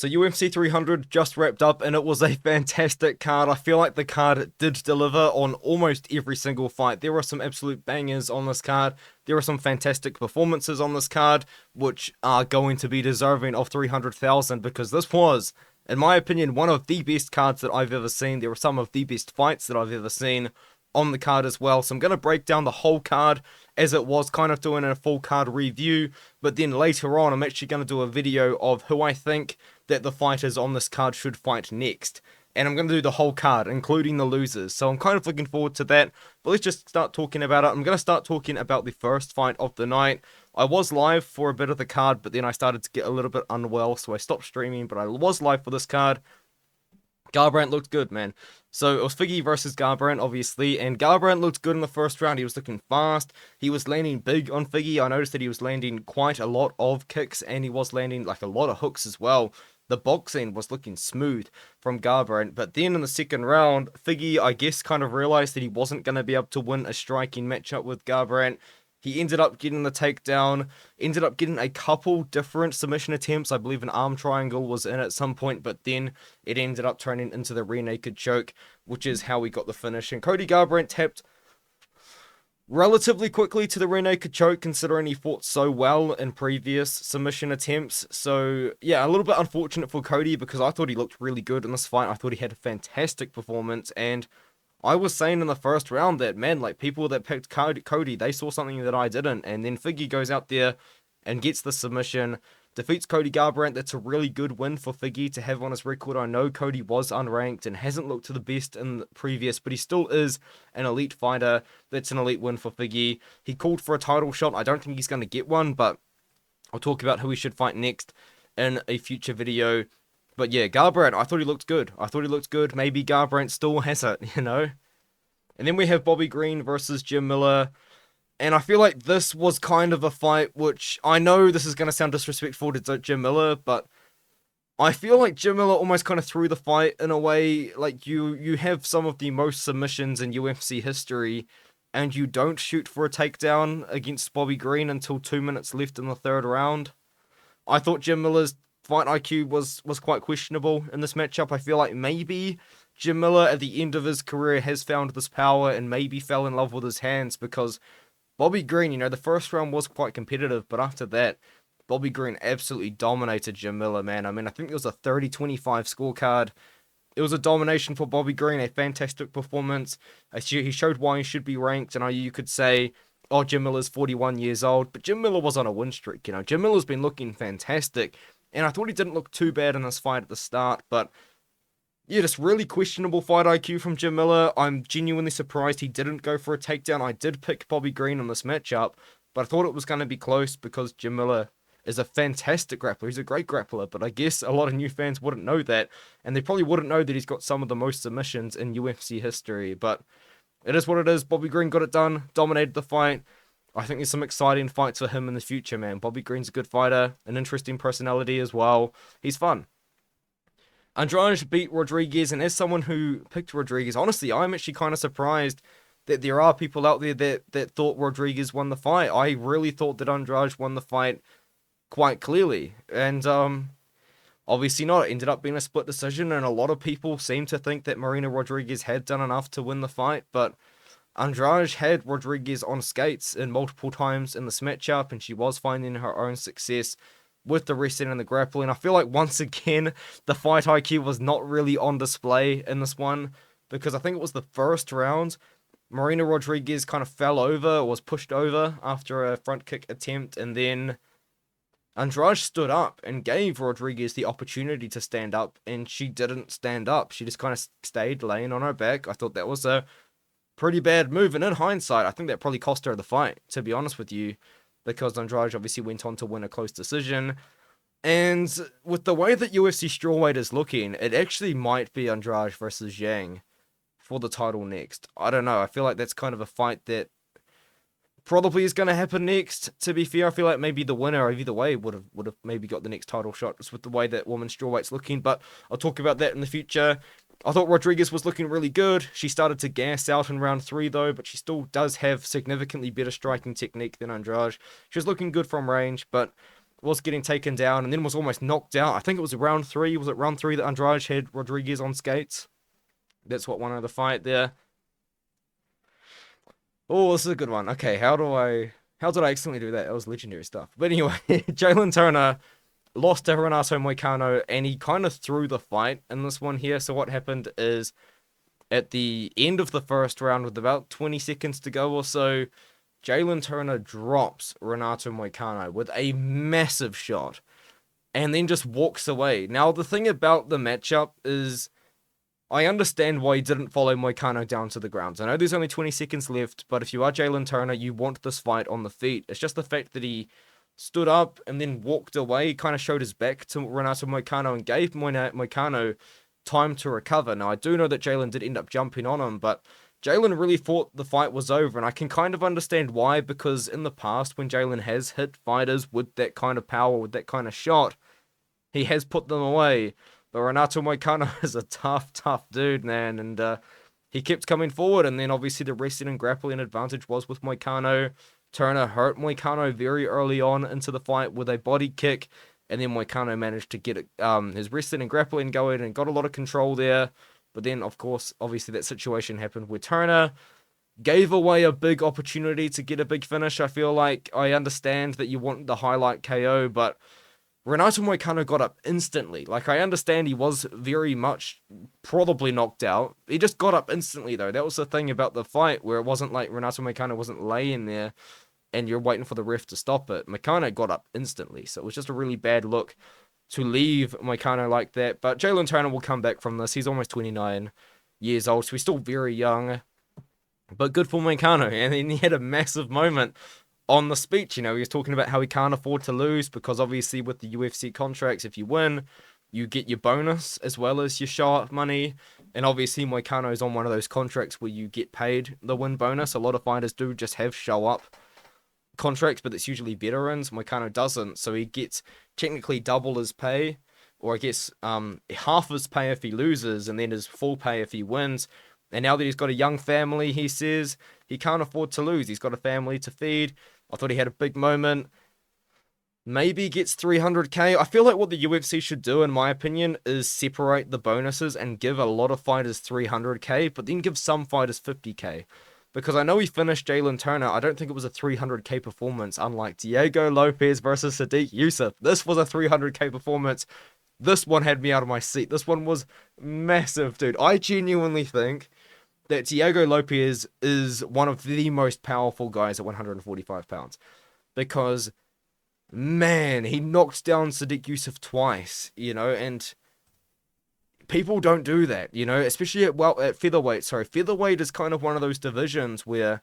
So UFC 300 just wrapped up and it was a fantastic card. I feel like the card did deliver on almost every single fight. There were some absolute bangers on this card. There were some fantastic performances on this card, which are going to be deserving of 300,000 because this was, in my opinion, one of the best cards that I've ever seen. There were some of the best fights that I've ever seen on the card as well. So I'm going to break down the whole card as it was, kind of doing a full card review. But then later on, I'm actually going to do a video of who I think that the fighters on this card should fight next. And I'm going to do the whole card, including the losers. So I'm kind of looking forward to that. But let's just start talking about it. I'm going to start talking about the first fight of the night. I was live for a bit of the card, but then I started to get a little bit unwell, so I stopped streaming. But I was live for this card. Garbrandt looked good, man. So it was Figgy versus Garbrandt, obviously, and Garbrandt looked good in the first round. He was looking fast. He was landing big on Figgy. I noticed that he was landing quite a lot of kicks, and he was landing like a lot of hooks as well. The boxing was looking smooth from Garbrandt, but then in the second round, Figgy, I guess, kind of realized that he wasn't going to be able to win a striking matchup with Garbrandt. He ended up getting the takedown, ended up getting a couple different submission attempts. I believe an arm triangle was in at some point, but then it ended up turning into the rear naked choke, which is how we got the finish. And Cody Garbrandt tapped relatively quickly to the rear naked choke, considering he fought so well in previous submission attempts. So, yeah, a little bit unfortunate for Cody because I thought he looked really good in this fight. I thought he had a fantastic performance, and I was saying in the first round that, man, like, people that picked Cody, they saw something that I didn't, and then Figgy goes out there and gets the submission, defeats Cody Garbrandt. That's a really good win for Figgy to have on his record. I know Cody was unranked and hasn't looked to the best in the previous, but he still is an elite fighter. That's an elite win for Figgy. He called for a title shot. I don't think he's going to get one, but I'll talk about who he should fight next in a future video. But yeah, Garbrandt, I thought he looked good. Maybe Garbrandt still has it, you know? And then we have Bobby Green versus Jim Miller. And I feel like this was kind of a fight which, I know this is going to sound disrespectful to Jim Miller, but I feel like Jim Miller almost kind of threw the fight in a way. Like, you have some of the most submissions in UFC history, and you don't shoot for a takedown against Bobby Green until 2 minutes left in the third round. I thought Jim Miller's fight IQ was quite questionable in this matchup. I feel like maybe Jim Miller at the end of his career has found this power and maybe fell in love with his hands, because Bobby Green, you know, the first round was quite competitive, but after that, Bobby Green absolutely dominated Jim Miller, man. I mean, I think it was a 30-25 scorecard. It was a domination for Bobby Green, a fantastic performance. He showed why he should be ranked, and you could say, oh, Jim Miller's 41 years old, but Jim Miller was on a win streak, you know. Jim Miller's been looking fantastic, and I thought he didn't look too bad in this fight at the start, but yeah, just really questionable fight IQ from Jim Miller. I'm genuinely surprised he didn't go for a takedown. I did pick Bobby Green in this matchup, but I thought it was going to be close because Jim Miller is a fantastic grappler. He's a great grappler, but I guess a lot of new fans wouldn't know that, and they probably wouldn't know that he's got some of the most submissions in UFC history, but it is what it is. Bobby Green got it done, dominated the fight. I think there's some exciting fights for him in the future, man. Bobby Green's a good fighter, an interesting personality as well. He's fun. Andrade beat Rodriguez, and as someone who picked Rodriguez, honestly, I'm actually kind of surprised that there are people out there that thought Rodriguez won the fight. I really thought that Andrade won the fight quite clearly, and obviously not. It ended up being a split decision, and a lot of people seem to think that Marina Rodriguez had done enough to win the fight, but Andrade had Rodriguez on skates in multiple times in this matchup, and she was finding her own success with the wrestling and the grappling. I feel like once again, the fight IQ was not really on display in this one, because I think it was the first round, Marina Rodriguez kind of fell over, or was pushed over after a front kick attempt, and then Andrade stood up and gave Rodriguez the opportunity to stand up, and she didn't stand up. She just kind of stayed laying on her back. I thought that was a pretty bad move, and in hindsight, I think that probably cost her the fight, to be honest with you, because Andrade obviously went on to win a close decision. And with the way that UFC strawweight is looking, it actually might be Andrade versus Jang for the title next. I don't know. I feel like that's kind of a fight that probably is going to happen next. To be fair, I feel like maybe the winner of either way would have maybe got the next title shot, just with the way that women's strawweight's looking. But I'll talk about that in the future. I thought Rodriguez was looking really good. She started to gas out in round 3 though, but she still does have significantly better striking technique than Andrade. She was looking good from range, but was getting taken down and then was almost knocked out. I think it was round 3. Was it round 3 that Andrade had Rodriguez on skates? That's what won the fight there. Oh, this is a good one. Okay, how did I accidentally do that? That was legendary stuff. But anyway, Jaylen Turner lost to Renato Moicano, and he kind of threw the fight in this one here. So what happened is, at the end of the first round, with about 20 seconds to go or so, Jaylen Turner drops Renato Moicano with a massive shot, and then just walks away. Now, the thing about the matchup is, I understand why he didn't follow Moicano down to the ground. I know there's only 20 seconds left, but if you are Jaylen Turner, you want this fight on the feet. It's just the fact that he stood up and then walked away. He kind of showed his back to Renato Moicano and gave Moicano time to recover. Now, I do know that Jaylen did end up jumping on him, but Jaylen really thought the fight was over, and I can kind of understand why, because in the past, when Jaylen has hit fighters with that kind of power, with that kind of shot, he has put them away. But Renato Moicano is a tough dude, man, and he kept coming forward, and then obviously the wrestling and grappling advantage was with Moicano. Turner hurt Moicano very early on into the fight with a body kick, and then Moicano managed to get his wrestling and grappling going and got a lot of control there. But then, of course, obviously that situation happened where Turner gave away a big opportunity to get a big finish. I feel like I understand that you want the highlight KO, but Renato Moicano got up instantly. Like, I understand he was very much probably knocked out. He just got up instantly, though. That was the thing about the fight, where it wasn't like Renato Moicano wasn't laying there and you're waiting for the ref to stop it. Moicano got up instantly, so it was just a really bad look to leave Moicano like that. But Jaylen Turner will come back from this. He's almost 29 years old, so he's still very young. But good for Moicano, and then he had a massive moment on the speech. You know, he was talking about how he can't afford to lose, because obviously with the UFC contracts, if you win, you get your bonus as well as your show-up money. And obviously Moicano is on one of those contracts where you get paid the win bonus. A lot of fighters do just have show-up contracts, but it's usually veterans. Moicano doesn't, so he gets technically double his pay, or I guess half his pay if he loses, and then his full pay if he wins. And now that he's got a young family, he says he can't afford to lose. He's got a family to feed. I thought he had a big moment. Maybe gets 300k. I feel like what the UFC should do, in my opinion, is separate the bonuses and give a lot of fighters 300k, but then give some fighters 50k. Because I know he finished Jaylen Turner. I don't think it was a 300k performance, unlike Diego Lopez versus Sadik Yousef. This was a 300k performance. This one had me out of my seat. This one was massive, dude. I genuinely think that Diego Lopez is one of the most powerful guys at 145 pounds. Because, man, he knocked down Sadik Yousef twice, you know, and people don't do that, you know, especially at featherweight. Sorry, featherweight is kind of one of those divisions where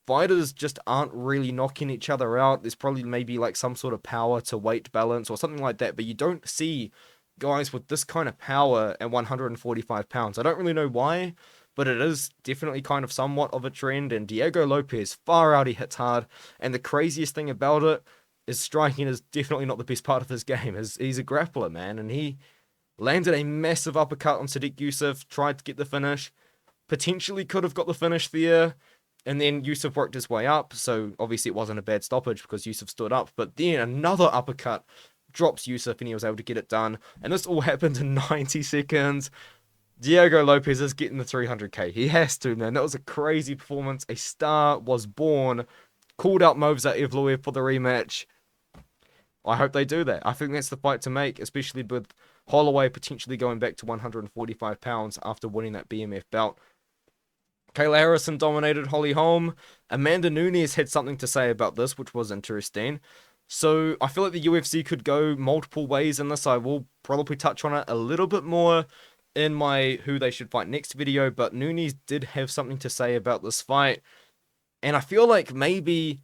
fighters just aren't really knocking each other out. There's probably maybe like some sort of power to weight balance or something like that, but you don't see guys with this kind of power at 145 pounds. I don't really know why, but it is definitely kind of somewhat of a trend, and Diego Lopez, far out, he hits hard, and the craziest thing about it is striking is definitely not the best part of his game. He's a grappler, man, and he landed a massive uppercut on Sadik Yousef, tried to get the finish, potentially could have got the finish there, and then Yousef worked his way up, so obviously it wasn't a bad stoppage because Yousef stood up, but then another uppercut drops Yousef and he was able to get it done, and this all happened in 90 seconds. Diego Lopez is getting the 300k. He has to, man. That was a crazy performance. A star was born. Called out Movsar Evloev for the rematch. I hope they do that. I think that's the fight to make, especially with Holloway potentially going back to 145 pounds after winning that BMF belt. Kayla Harrison dominated Holly Holm. Amanda Nunes had something to say about this, which was interesting. So I feel like the UFC could go multiple ways in this. I will probably touch on it a little bit more in my who they should fight next video, but Nunes did have something to say about this fight. And I feel like maybe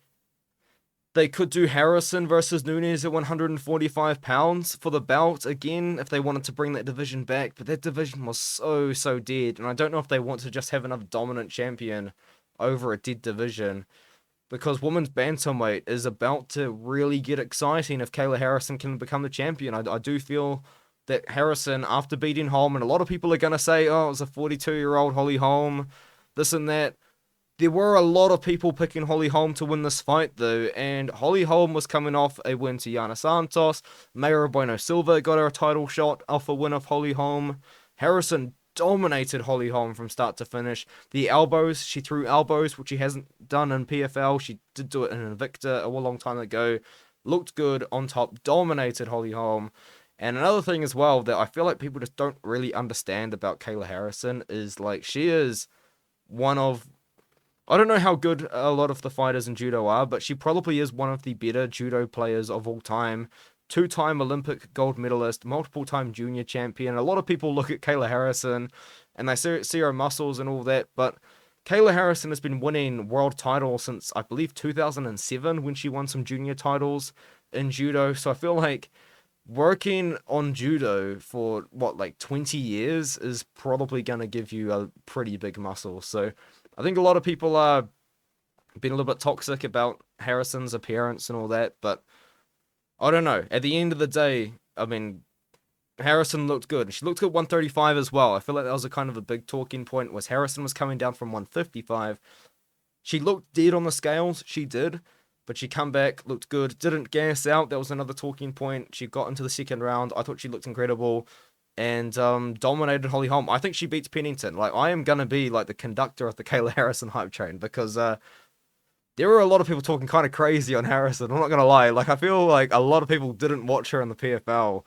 they could do Harrison versus Nunes at 145 pounds for the belt again if they wanted to bring that division back. But that division was so dead. And I don't know if they want to just have another dominant champion over a dead division. Because women's bantamweight is about to really get exciting if Kayla Harrison can become the champion. I do feel that Harrison, after beating Holm, and a lot of people are going to say, oh, it was a 42-year-old Holly Holm, this and that. There were a lot of people picking Holly Holm to win this fight, though, and Holly Holm was coming off a win to Yana Santos. Mayra Bueno Silva got her a title shot off a win of Holly Holm. Harrison dominated Holly Holm from start to finish. The elbows, she threw elbows, which she hasn't done in PFL. She did do it in Invicta a long time ago. Looked good on top, dominated Holly Holm. And another thing as well that I feel like people just don't really understand about Kayla Harrison is, like, she is one of, I don't know how good a lot of the fighters in judo are, but she probably is one of the better judo players of all time. Two-time Olympic gold medalist, multiple-time junior champion. A lot of people look at Kayla Harrison and they see her muscles and all that, but Kayla Harrison has been winning world titles since, I believe, 2007 when she won some junior titles in judo. So I feel like working on judo for, 20 years is probably going to give you a pretty big muscle. So I think a lot of people are being a little bit toxic about Harrison's appearance and all that, but I don't know. At the end of the day, I mean, Harrison looked good. She looked good at 135 as well. I feel like that was a kind of a big talking point, was Harrison was coming down from 155. She looked dead on the scales. She did. But she come back, looked good, didn't gas out. That was another talking point. She got into the second round. I thought she looked incredible and dominated Holly Holm. I think she beats Pennington. Like, I am going to be like the conductor of the Kayla Harrison hype train because there were a lot of people talking kind of crazy on Harrison. I'm not going to lie. Like, I feel like a lot of people didn't watch her in the PFL.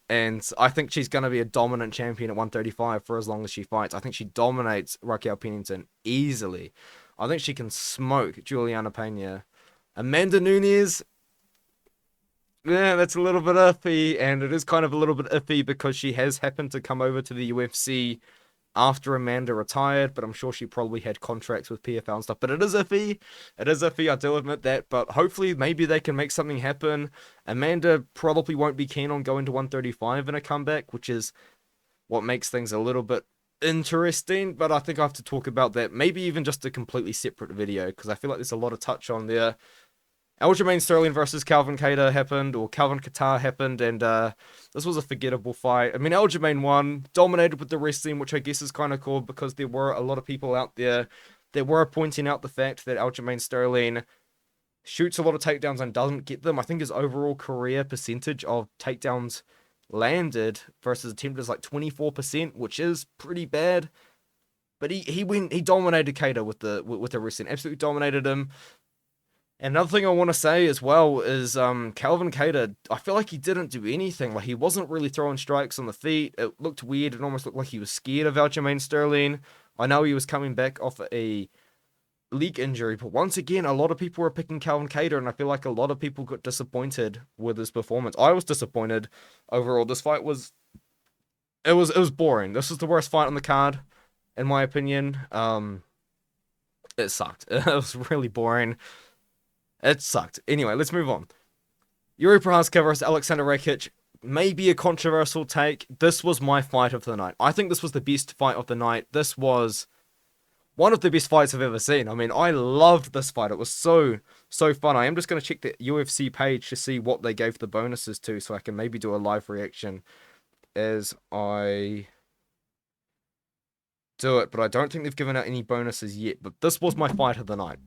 And I think she's going to be a dominant champion at 135 for as long as she fights. I think she dominates Raquel Pennington easily. I think she can smoke Juliana Pena. Amanda Nunes, yeah, that's a little bit iffy. And it is kind of a little bit iffy because she has happened to come over to the UFC after Amanda retired, but I'm sure she probably had contracts with PFL and stuff. But it is iffy. It is iffy, I do admit that. But hopefully, maybe they can make something happen. Amanda probably won't be keen on going to 135 in a comeback, which is what makes things a little bit interesting. But I think I have to talk about that. Maybe even just a completely separate video, because I feel like there's a lot of touch on there. Aljamain Sterling versus Calvin Kattar happened, or Calvin Kattar happened, and this was a forgettable fight. I mean, Aljamain won, dominated with the wrestling, which I guess is kind of cool because there were a lot of people out there that were pointing out the fact that Aljamain Sterling shoots a lot of takedowns and doesn't get them. I think his overall career percentage of takedowns landed versus attempted is like 24%, which is pretty bad. But he dominated Kattar with the wrestling, absolutely dominated him. Another thing I want to say as well is Calvin Kattar, I feel like he didn't do anything. Like, he wasn't really throwing strikes on the feet. It looked weird. It almost looked like he was scared of Aljamain Sterling. I know he was coming back off a leg injury, but once again, a lot of people were picking Calvin Kattar, and I feel like a lot of people got disappointed with his performance. I was disappointed overall. This fight was boring. This was the worst fight on the card, in my opinion. It sucked. It was really boring. It sucked. Anyway, let's move on. Yuri Prochazka versus Alexander Rakic may be a controversial take. This was my fight of the night. I think this was the best fight of the night. This was one of the best fights I've ever seen. I mean, I loved this fight. It was so fun. I am just going to check the UFC page to see what they gave the bonuses to, so I can maybe do a live reaction as I do it. But I don't think they've given out any bonuses yet. But this was my fight of the night.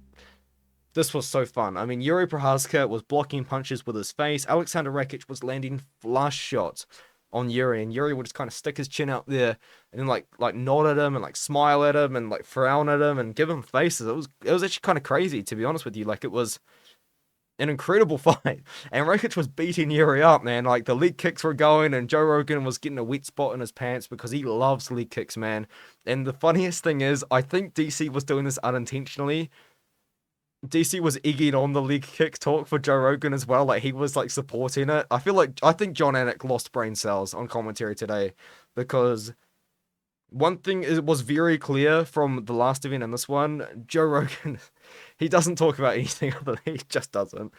This was so fun. I mean, Yuri Prochazka was blocking punches with his face. Alexander Rakic was landing flush shots on Yuri, and Yuri would just kind of stick his chin out there and then like nod at him and like smile at him and like frown at him and give him faces. It was actually kind of crazy, to be honest with you. Like, it was an incredible fight, and Rakic was beating Yuri up, man. Like, the leg kicks were going, and Joe Rogan was getting a wet spot in his pants because he loves leg kicks, man. And the funniest thing is, I think DC was doing this unintentionally. DC was egging on the leg kick talk for Joe Rogan as well. Like, he was like supporting it. I think John Anik lost brain cells on commentary today, because one thing was very clear from the last event and this one: Joe Rogan, he doesn't talk about anything other than he just doesn't.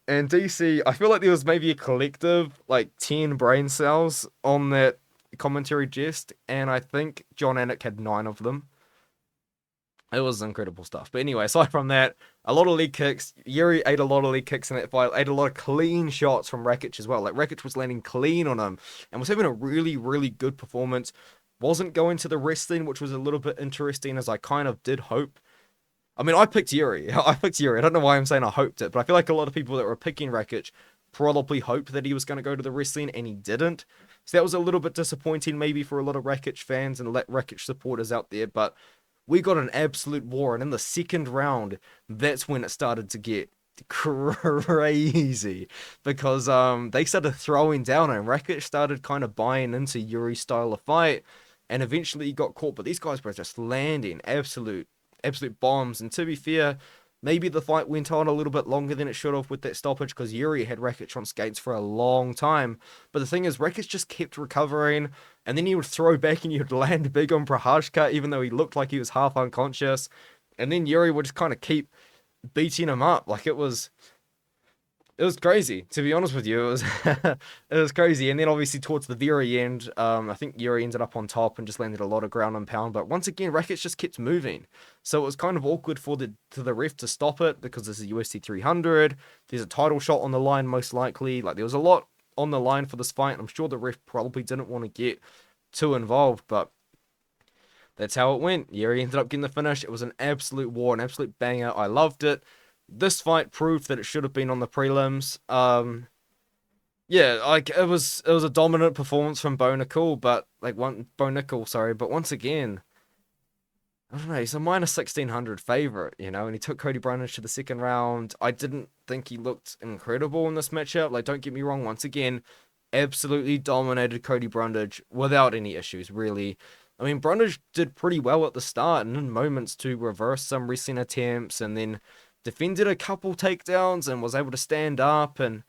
And DC, I feel like there was maybe a collective like 10 brain cells on that commentary jest, and I think John Anik had 9 of them. It was incredible stuff. But anyway, aside from that, a lot of leg kicks. Yuri ate a lot of leg kicks in that fight. Ate a lot of clean shots from Rakic as well. Like, Rakic was landing clean on him and was having a really, really good performance. Wasn't going to the wrestling, which was a little bit interesting, as I kind of did hope. I mean, I picked Yuri. I picked Yuri. I don't know why I'm saying I hoped it, but I feel like a lot of people that were picking Rakic probably hoped that he was going to go to the wrestling, and he didn't. So that was a little bit disappointing maybe for a lot of Rakic fans and Rakic supporters out there, but we got an absolute war, and in the second round, that's when it started to get crazy, because they started throwing down, and Rakic started kind of buying into Yuri's style of fight, and eventually he got caught, but these guys were just landing absolute bombs. And to be fair, maybe the fight went on a little bit longer than it should have with that stoppage, because Yuri had Rakic on skates for a long time. But the thing is, Rakic just kept recovering, and then he would throw back and he would land big on Prohajka, even though he looked like he was half unconscious. And then Yuri would just kind of keep beating him up. Like, it was crazy, to be honest with you. It was it was crazy. And then obviously towards the very end, I think Yuri ended up on top and just landed a lot of ground and pound. But once again, Rakic just kept moving, so it was kind of awkward for the ref to stop it, because this is UFC 300. There's a title shot on the line, most likely. Like, there was a lot on the line for this fight, and I'm sure the ref probably didn't want to get too involved, but that's how it went. Yuri ended up getting the finish. It was an absolute war, an absolute banger. I loved it. This fight proved that it should have been on the prelims. Yeah, like, it was a dominant performance from Bo Nickel, but once again, I don't know, he's a minus 1600 favorite, and he took Cody Brundage to the second round. I didn't think he looked incredible in this matchup. Like, don't get me wrong, once again, absolutely dominated Cody Brundage without any issues, really. I mean, Brundage did pretty well at the start, and in moments to reverse some wrestling attempts, and then defended a couple takedowns and was able to stand up, and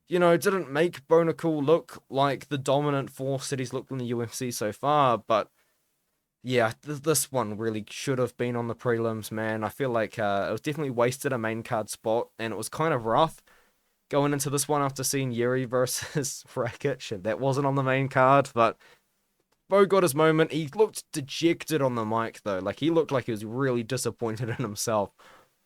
didn't make Bo Nickel look like the dominant force that he's looked in the UFC so far. But yeah, this one really should have been on the prelims, man. I feel like it was definitely wasted a main card spot, and it was kind of rough going into this one after seeing Yuri versus Rakic, and that wasn't on the main card. But Bo got his moment. He looked dejected on the mic, though. Like, he looked like he was really disappointed in himself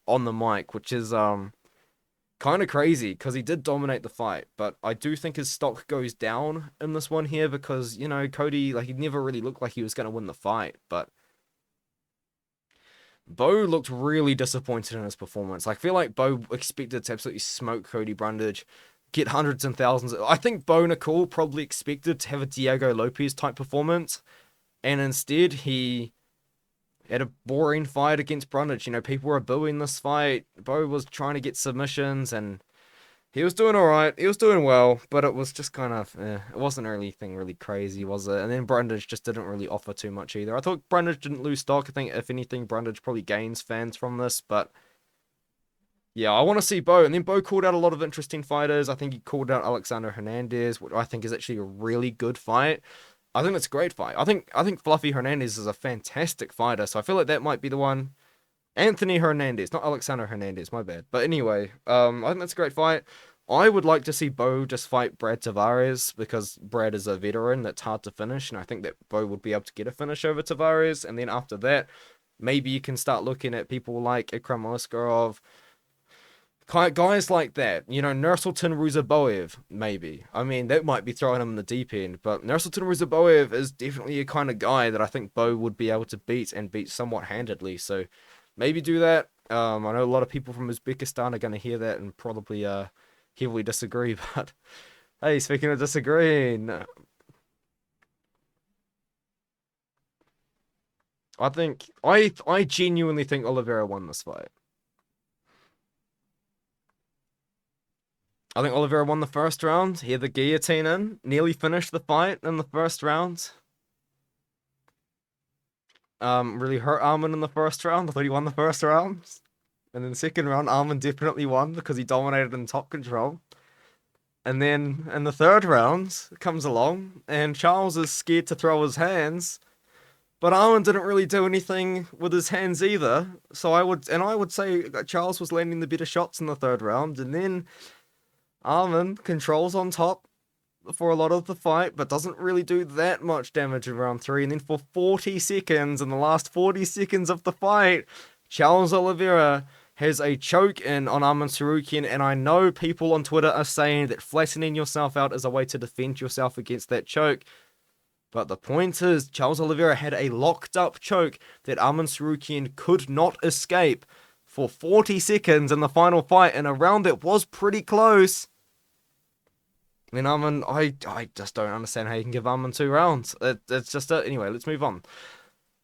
on the mic, which is kind of crazy, because he did dominate the fight. But I do think his stock goes down in this one here, because Cody, like, he never really looked like he was going to win the fight. But Bo looked really disappointed in his performance. Like, I feel like Bo expected to absolutely smoke Cody Brundage, get hundreds and thousands. I think Bo Nickel probably expected to have a Diego Lopez type performance, and instead he had a boring fight against Brundage. People were booing this fight. Bo was trying to get submissions, and he was doing alright. He was doing well, but it was just kind of, it wasn't anything really crazy, was it? And then Brundage just didn't really offer too much either. I thought Brundage didn't lose stock. I think, if anything, Brundage probably gains fans from this, but yeah, I want to see Bo. And then Bo called out a lot of interesting fighters. I think he called out Alexander Hernandez, which I think is actually a really good fight. I think that's a great fight. I think Fluffy Hernandez is a fantastic fighter, so I feel like that might be the one. Anthony Hernandez, not Alexander Hernandez, my bad. But anyway, I think that's a great fight. I would like to see Bo just fight Brad Tavares, because Brad is a veteran that's hard to finish, and I think that Bo would be able to get a finish over Tavares. And then after that, maybe you can start looking at people like Ikram Oskarov, guys like that, Nursultan Ruzaboev, maybe. I mean, that might be throwing him in the deep end, but Nursultan Ruzaboev is definitely a kind of guy that I think Bo would be able to beat, and beat somewhat handedly, so maybe do that. I know a lot of people from Uzbekistan are going to hear that and probably heavily disagree, but hey, speaking of disagreeing, I genuinely think Oliveira won this fight. I think Oliveira won the first round. He had the guillotine in. Nearly finished the fight in the first round. Really hurt Armin in the first round. I thought he won the first round. And then the second round, Armin definitely won, because he dominated in top control. And then in the third round, comes along, and Charles is scared to throw his hands. But Armin didn't really do anything with his hands either. So I would say that Charles was landing the better shots in the third round. And then Armin controls on top for a lot of the fight, but doesn't really do that much damage in round 3. And then for 40 seconds, in the last 40 seconds of the fight, Charles Oliveira has a choke in on Arman Tsarukyan. And I know people on Twitter are saying that flattening yourself out is a way to defend yourself against that choke. But the point is, Charles Oliveira had a locked-up choke that Arman Tsarukyan could not escape for 40 seconds in the final fight, in a round that was pretty close. I mean, Arman, I just don't understand how you can give Arman 2 rounds. It's just anyway, let's move on.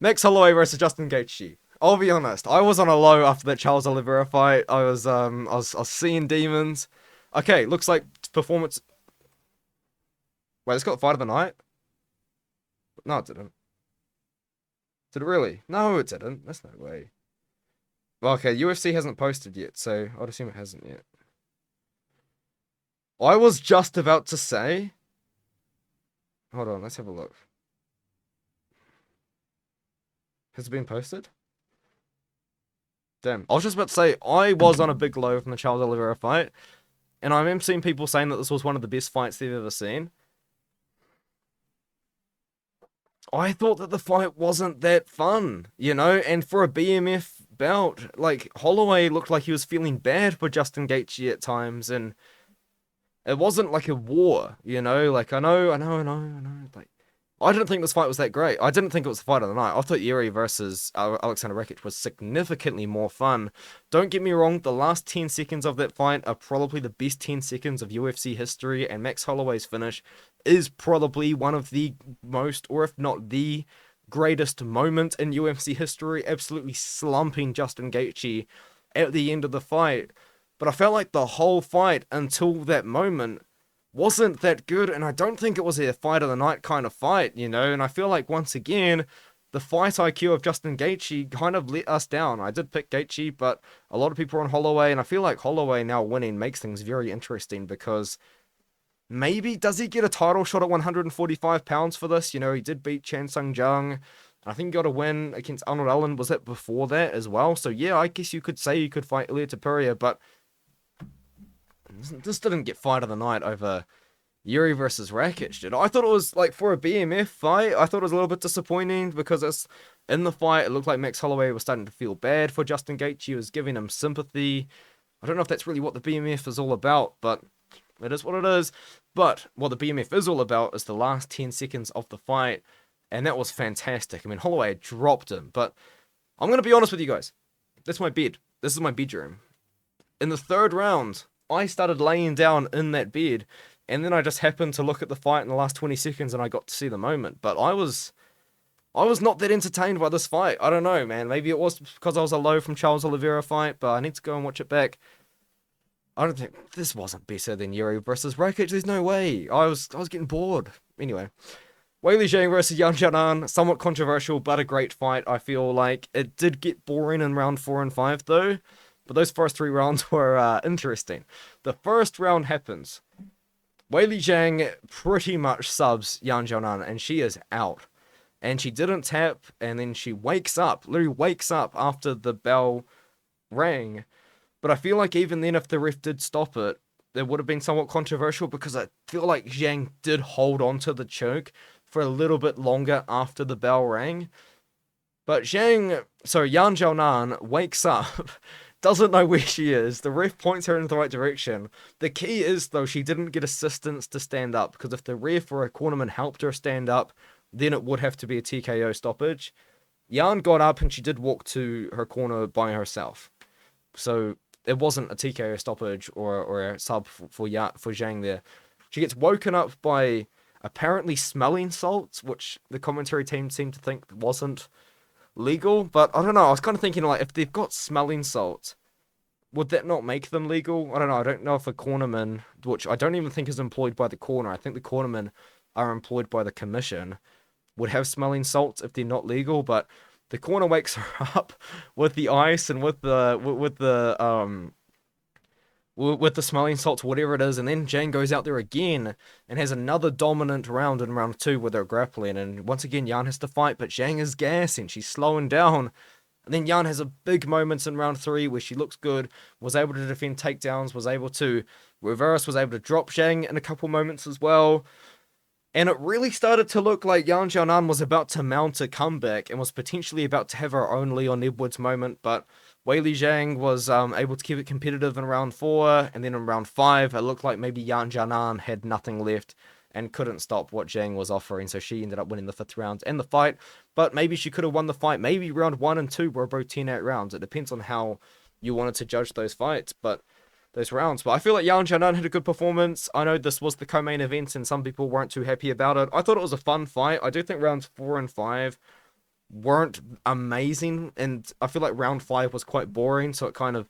Max Holloway versus Justin Gaethje. I'll be honest, I was on a low after that Charles Oliveira fight. I was seeing demons. Okay, looks like performance. Wait, it's got fight of the night? No, it didn't. Did it really? No, it didn't. That's no way. Well, okay, UFC hasn't posted yet, so I'd assume it hasn't yet. I was just about to say... Hold on, let's have a look. Has it been posted? Damn. I was just about to say, I was on a big low from the Charles Oliveira fight, and I remember seeing people saying that this was one of the best fights they've ever seen. I thought that the fight wasn't that fun, you know, and for a BMF bout, like, Holloway looked like he was feeling bad for Justin Gaethje at times, and it wasn't like a war, you know, like, I know, like, I didn't think this fight was that great. I didn't think it was the fight of the night. I thought Yuri versus Alexander Rakic was significantly more fun. Don't get me wrong, the last 10 seconds of that fight are probably the best 10 seconds of UFC history, and Max Holloway's finish is probably one of the most, or if not the greatest moment in UFC history, absolutely slumping Justin Gaethje at the end of the fight. But I felt like the whole fight until that moment wasn't that good, and I don't think it was a fight of the night kind of fight, you know, and I feel like, once again, the fight IQ of Justin Gaethje kind of let us down. I did pick Gaethje, but a lot of people are on Holloway, and I feel like Holloway now winning makes things very interesting, because maybe, does he get a title shot at 145 pounds for this? You know, he did beat Chan Sung Jung. I think he got a win against Arnold Allen. Was that before that as well? So yeah, I guess you could say you could fight Ilia Pereira, but this didn't get fight of the night over Yuri versus Rakic, did I thought it was, like, for a BMF fight, I thought it was a little bit disappointing, because it's, in the fight, it looked like Max Holloway was starting to feel bad for Justin Gaethje. He was giving him sympathy. I don't know if that's really what the BMF is all about, but it is what it is. But what the BMF is all about is the last 10 seconds of the fight, and that was fantastic. I mean, Holloway dropped him, but I'm going to be honest with you guys. That's my bed. This is my bedroom. In the third round, I started laying down in that bed, and then I just happened to look at the fight in the last 20 seconds, and I got to see the moment. But I was not that entertained by this fight. I don't know, man. Maybe it was because I was a low from Charles Oliveira fight, but I need to go and watch it back. I don't think this wasn't better than Yuri versus Rakic. There's no way. I was getting bored. Anyway, Weili Zhang versus Yan Xiaonan, somewhat controversial, but a great fight. I feel like it did get boring in round 4 and 5 though, but those first 3 rounds were interesting. The first round happens. Weili Zhang pretty much subs Yan Xiaonan, and she is out. And she didn't tap, and then she wakes up, literally wakes up after the bell rang. But I feel like even then, if the ref did stop it, it would have been somewhat controversial, because I feel like Zhang did hold on to the choke for a little bit longer after the bell rang. But Yan Xiaonan wakes up, doesn't know where she is. The ref points her in the right direction. The key is, though, she didn't get assistance to stand up, because if the ref or a cornerman helped her stand up, then it would have to be a TKO stoppage. Yan got up and she did walk to her corner by herself. So it wasn't a TKO stoppage or a sub for Zhang there. She gets woken up by apparently smelling salts, which the commentary team seemed to think wasn't legal. But I don't know, I was kind of thinking, like, if they've got smelling salts, would that not make them legal? I don't know. I don't know if a cornerman, which I don't even think is employed by the corner, I think the cornermen are employed by the commission, would have smelling salts if they're not legal. But the corner wakes her up with the ice and with the smelling salts, whatever it is, and then Jang goes out there again and has another dominant round in round 2 with her grappling, and once again Yan has to fight, but Jang is gassing, she's slowing down, and then Yan has a big moments in round 3 where she looks good, was able to defend takedowns, was able to reverse, was able to drop Zhang in a couple moments as well. And it really started to look like Yan Xiaonan was about to mount a comeback and was potentially about to have her own Leon Edwards moment, but Weili Zhang was able to keep it competitive in round 4, and then in round 5, it looked like maybe Yan Xiaonan had nothing left, and couldn't stop what Jang was offering, so she ended up winning the 5th round and the fight. But maybe she could have won the fight. Maybe round 1 and 2 were both 10-8 rounds. It depends on how you wanted to judge those fights, but those rounds. But I feel like Yang Jianan had a good performance. I know this was the co-main event, and some people weren't too happy about it. I thought it was a fun fight. I do think rounds 4 and 5 weren't amazing, and I feel like round 5 was quite boring, so it kind of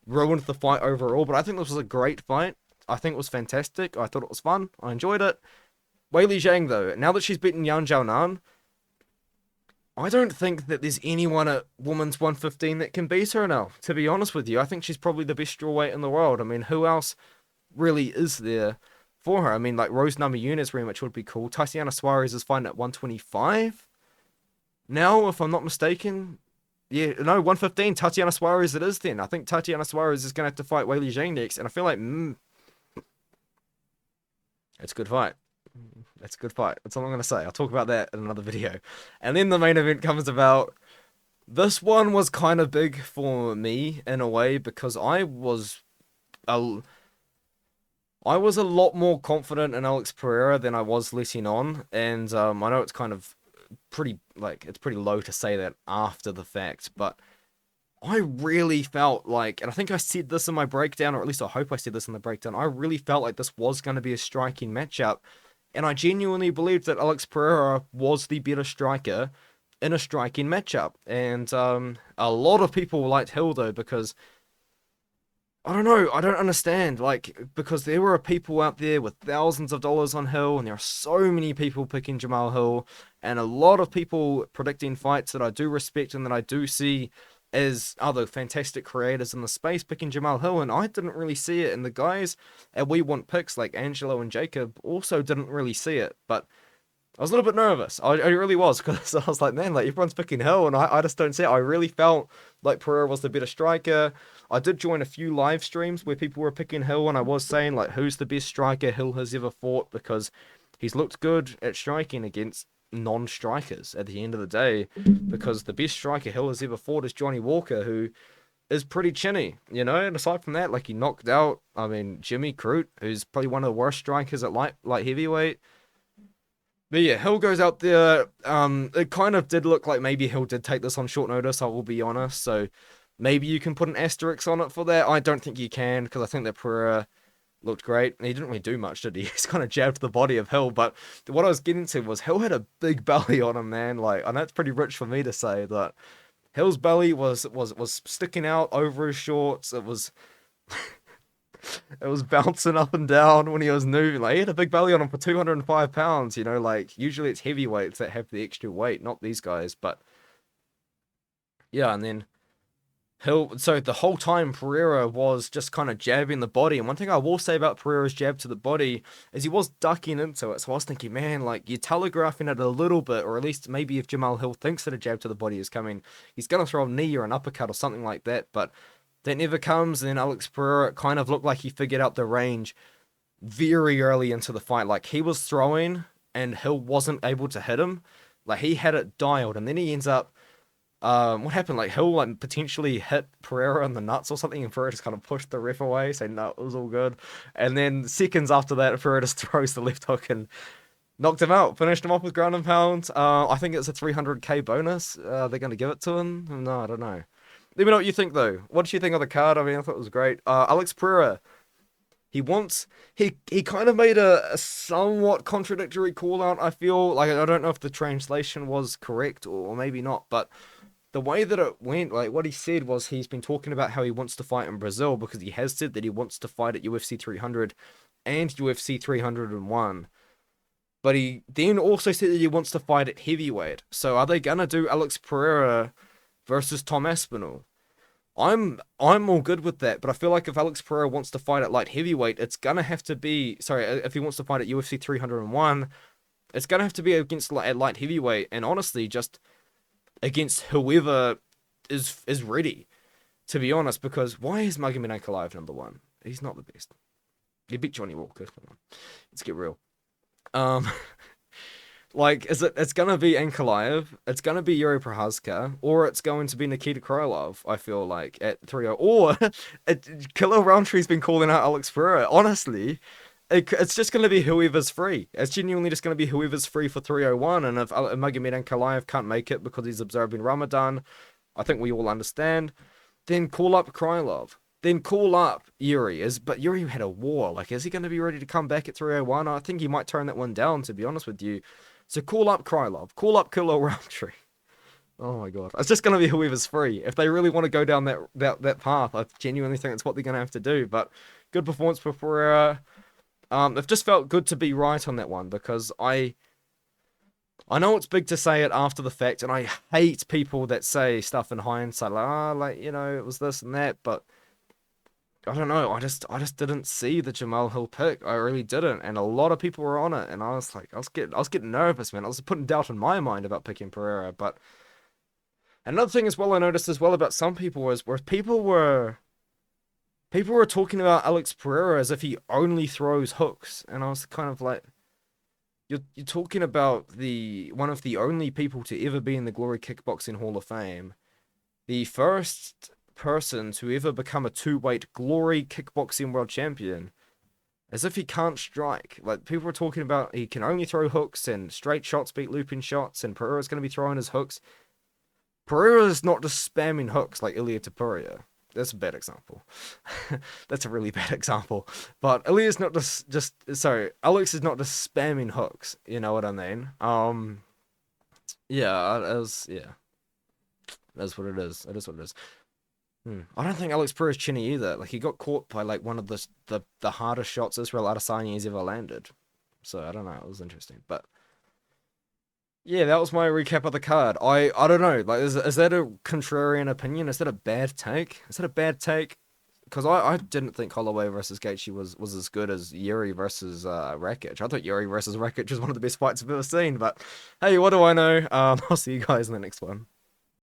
ruined the fight overall. But I think this was a great fight. I think it was fantastic. I thought it was fun. I enjoyed it. Weili Zhang, though, now that she's beaten Yang Jianan, I don't think that there's anyone at women's 115 that can beat her now, to be honest with you. I think she's probably the best strawweight in the world. I mean, who else really is there for her? I mean, like, Rose Namajunas rematch would be cool. Tatiana Suarez is fighting at 125 now, if I'm not mistaken. Yeah, no, 115, Tatiana Suarez it is then. I think Tatiana Suarez is going to have to fight Weili Zhang next, and I feel like, it's a good fight. That's a good fight. That's all I'm going to say. I'll talk about that in another video. And then the main event comes about. This one was kind of big for me, in a way, because I was a lot more confident in Alex Pereira than I was letting on. And I know it's kind of pretty, like, it's pretty low to say that after the fact, but I really felt like, and I think I said this in my breakdown, or at least I hope I said this in the breakdown, I really felt like this was going to be a striking matchup, and I genuinely believed that Alex Pereira was the better striker in a striking matchup, and a lot of people liked Hill, though, because, I don't know, I don't understand, like, because there were people out there with thousands of dollars on Hill, and there are so many people picking Jamal Hill, and a lot of people predicting fights that I do respect and that I do see as other fantastic creators in the space picking Jamal Hill, and I didn't really see it, and the guys at We Want Picks, like Angelo and Jacob, also didn't really see it, but I was a little bit nervous. I really was, because I was like, man, like, everyone's picking Hill, and I just don't see it. I really felt like Pereira was the better striker. I did join a few live streams where people were picking Hill, and I was saying, like, who's the best striker Hill has ever fought, because he's looked good at striking against non-strikers at the end of the day, because the best striker Hill has ever fought is Johnny Walker, who is pretty chinny, you know, and aside from that, like, he knocked out, I mean, Jimmy Crute, who's probably one of the worst strikers at light heavyweight. But yeah, Hill goes out there. It kind of did look like maybe Hill did take this on short notice, I will be honest, so maybe you can put an asterisk on it for that. I don't think you can, because I think that Pereira looked great. He didn't really do much, did he? He's kind of jabbed the body of Hill, but what I was getting to was Hill had a big belly on him, man. Like, I know it's pretty rich for me to say that Hill's belly was sticking out over his shorts. It was it was bouncing up and down when he was moving. Like, he had a big belly on him for 205 pounds, you know, like, usually it's heavyweights that have the extra weight, not these guys, but yeah, and then Hill, so the whole time Pereira was just kind of jabbing the body, and one thing I will say about Pereira's jab to the body is he was ducking into it, so I was thinking, man, like, you're telegraphing it a little bit, or at least maybe if Jamal Hill thinks that a jab to the body is coming, he's going to throw a knee or an uppercut or something like that, but that never comes, and then Alex Pereira kind of looked like he figured out the range very early into the fight. Like, he was throwing, and Hill wasn't able to hit him. Like, he had it dialed, and then he ends up, what happened? Like, Hill, like, potentially hit Pereira in the nuts or something, and Pereira just kind of pushed the ref away, saying, no, it was all good. And then seconds after that, Pereira just throws the left hook and knocked him out, finished him off with ground and pound. I think it's a 300k bonus. They're going to give it to him? No, I don't know. Let me know what you think, though. What did you think of the card? I mean, I thought it was great. Alex Pereira, he kind of made a somewhat contradictory call out, I feel. Like, I don't know if the translation was correct or maybe not, but the way that it went, like, what he said was he's been talking about how he wants to fight in Brazil, because he has said that he wants to fight at UFC 300 and UFC 301. But he then also said that he wants to fight at heavyweight. So are they going to do Alex Pereira versus Tom Aspinall? I'm all good with that, but I feel like if Alex Pereira wants to fight at light heavyweight, it's going to have to be, sorry, if he wants to fight at UFC 301, it's going to have to be against at light heavyweight, and honestly, just against whoever is ready, to be honest, because why is Magomed Ankalaev number one? He's not the best. He beat Johnny Walker. Come on. Let's get real. Like, it's going to be Ankalaev, it's going to be Yuri Prochazka, or it's going to be Nikita Krylov, I feel like, at 3-0. Or Killer Roundtree's been calling out Alex Pereira. Honestly, It's just going to be whoever's free. It's genuinely just going to be whoever's free for 301. And if Magomed Ankalaev can't make it because he's observing Ramadan, I think we all understand. Then call up Krylov. Then call up Yuri. But Yuri had a war. Like, is he going to be ready to come back at 301? I think he might turn that one down, to be honest with you. So call up Krylov. Call up Kilo Roundtree. Oh my god. It's just going to be whoever's free. If they really want to go down that path, I genuinely think that's what they're going to have to do. But good performance for Pereira. It just felt good to be right on that one, because I know it's big to say it after the fact, and I hate people that say stuff in hindsight, like, it was this and that, but I don't know, I just didn't see the Jamal Hill pick. I really didn't, and a lot of people were on it, and I was like, I was getting nervous, man. I was putting doubt in my mind about picking Pereira. But another thing as well I noticed as well about some people was where people were talking about Alex Pereira as if he only throws hooks, and I was kind of like, you're talking about one of the only people to ever be in the Glory Kickboxing Hall of Fame, the first person to ever become a two-weight Glory Kickboxing World Champion, as if he can't strike. Like, people were talking about he can only throw hooks and straight shots beat looping shots, and Pereira's going to be throwing his hooks. Pereira is not just spamming hooks like Ilia Topuria. That's a bad example. That's a really bad example. But Alex is not just spamming hooks. You know what I mean? Yeah, that's what it is. It is what it is. I don't think Alex Pereira's chinny either. Like, he got caught by like one of the hardest shots Israel Adesanya has ever landed. So I don't know. It was interesting, but. Yeah, that was my recap of the card. I don't know. Like, is that a contrarian opinion? Is that a bad take? Is that a bad take? Because I didn't think Holloway versus Gaethje was as good as Yuri versus Rakic. I thought Yuri versus Rakic was one of the best fights I've ever seen. But hey, what do I know? I'll see you guys in the next one.